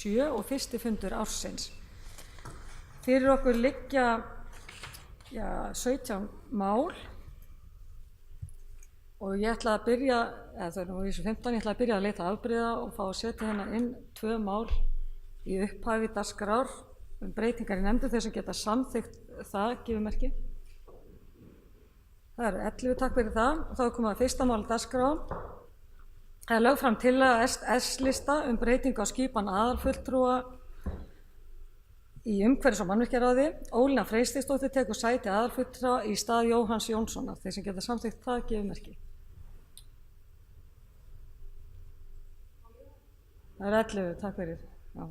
2007 og fyrsti fundur ársins. Fyrir okkur liggja 17 mál og ég ætla að byrja, eða þau eru nú í þessu 15, ég ætla að byrja að leita afbrigða og fá að setja hérna inn 2 mál í upphafi dagskrár breytingar í nefndum þess að geta samþykkt það, gefið merki. Það eru 11, takk fyrir það. Og þá er komið að fyrsta mál dagskrá. Það er lögð fram tillaga S-lista breytingu á skipan aðalfulltrúa í umhverfis- og mannvirkjaráði. Ólína Freystíksdóttir tekur sæti aðalfulltrúa í stað Jóhanns Jónssonar. Þeir sem geta samþykkt það, gefið merki. Það eru 11, takk fyrir. Já.